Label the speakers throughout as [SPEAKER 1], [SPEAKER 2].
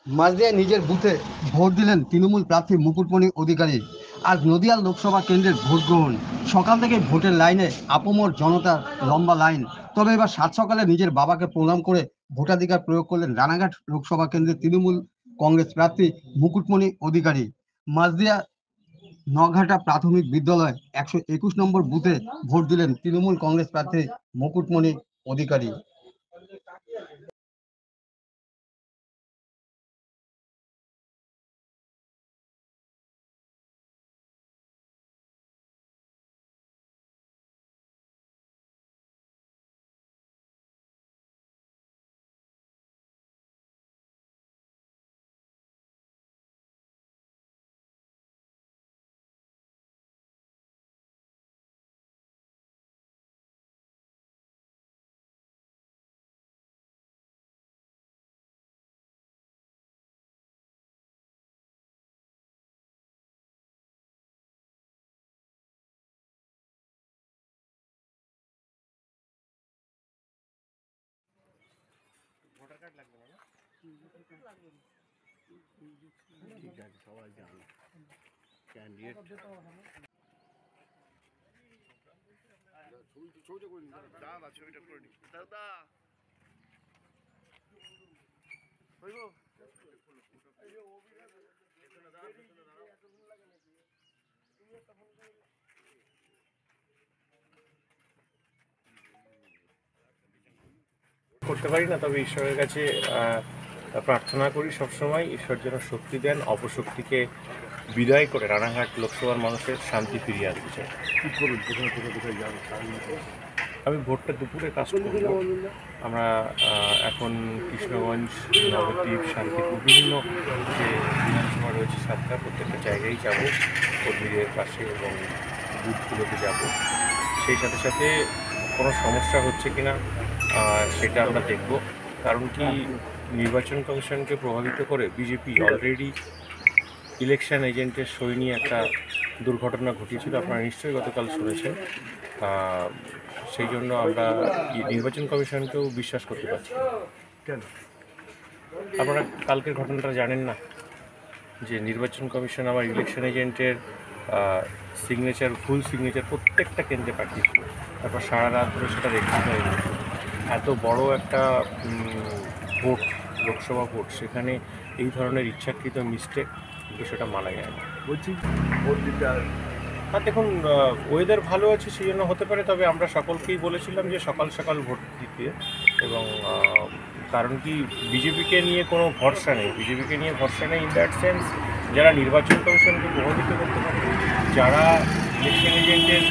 [SPEAKER 1] মাঝদিয়ায় নিজের বুথে ভোট দিলেন তৃণমূল প্রার্থী মুকুটমণি অধিকারী। আজ নদিয়া লোকসভা কেন্দ্রের ভোট গ্রহণ। সকাল থেকে ভোটের লাইনে আপমর জনতার লম্বা লাইন। তবে এবার সাত সকালে নিজের বাবাকে প্রণাম করে ভোটাধিকার প্রয়োগ করলেন রানাঘাট লোকসভা কেন্দ্রের তৃণমূল কংগ্রেস প্রার্থী মুকুটমণি অধিকারী। মাঝদিয়া নঘাটা প্রাথমিক বিদ্যালয় 121 নম্বর বুথে ভোট দিলেন তৃণমূল কংগ্রেস প্রার্থী মুকুটমণি অধিকারী।
[SPEAKER 2] ভোটার কার্ড লাগবে না? ঠিক আছে, সবাই জানে ক্যান্ডিডেট ছবিটা করে নিন, দাদা ছবিটা করে নিন, দাদা করতে পারি না, তবে ঈশ্বরের কাছে প্রার্থনা করি সবসময় ঈশ্বর যেন শক্তি দেন, অপশক্তিকে বিদায় করে রানাঘাট লোকসভার মানুষের শান্তি ফিরিয়ে আনতে চাই। কী করুন, কোথায় কোথায় কোথায় যাবেন? আমি ভোটটা দুপুরে কাজ করব। আমরা এখন কৃষ্ণগঞ্জ, নবদ্বীপ, শান্তিপুর বিভিন্ন যে বিধানসভা রয়েছে সাতটা, প্রত্যেকটা জায়গায় যাব, কর্মীদের পাশে এবং বুথগুলোতে যাব। সেই সাথে সাথে কোনো সমস্যা হচ্ছে কি না সেটা আমরা দেখব। কারণ কি, নির্বাচন কমিশনকে প্রভাবিত করে বিজেপি অলরেডি ইলেকশন এজেন্টের সই নিয়ে একটা দুর্ঘটনা ঘটিয়েছিল, আপনারা নিশ্চয়ই গতকাল শুনেছেন। সেই জন্য আমরা নির্বাচন কমিশনকেও বিশ্বাস করতে পারছি। কেন? আপনারা কালকের ঘটনাটা জানেন না যে নির্বাচন কমিশন আমার ইলেকশন এজেন্টের সিগনেচার, ফুল সিগনেচার প্রত্যেকটা কেন্দ্রে পাঠিয়েছিল, তারপর সারা রাত ধরে সেটা রেকটিফাই হয়েছে। এত বড় একটা ভোট, লোকসভা ভোট, সেখানে এই ধরনের ইচ্ছাকৃত মিস্টেক কিন্তু সেটা মানা যায় না। বলছি ভোট দিতে আর দেখুন, ওয়েদার ভালো আছে সেই জন্য হতে পারে, তবে আমরা সকলকেই বলেছিলাম যে সকাল সকাল ভোট দিতে। এবং কারণ কি, বিজেপিকে নিয়ে কোনো ভরসা নেই, বিজেপিকে নিয়ে ভরসা নেই ইন দ্যাট সেন্স যারা নির্বাচন কমিশনকে প্রভাবিত করতে পারে, যারা ইলেকশন এজেন্টের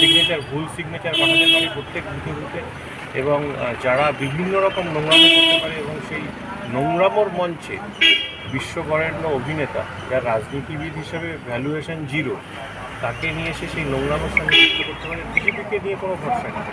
[SPEAKER 2] সিগনেচার, ভুল সিগনেচার পাঠাতে পারে প্রত্যেক বুথে বুথে, এবং যারা বিভিন্ন রকম নোংরামো করতে পারে, এবং সেই নোংরামোর মঞ্চে বিশ্ববরেণ্য অভিনেতা, যার রাজনীতিবিদ হিসেবে ভ্যালুয়েশন 0, তাকে নিয়ে এসে সেই নোংরামোর সঙ্গে যুক্ত করতে পারে। বিজেপিকে নিয়ে কোনো ভরসা নেই।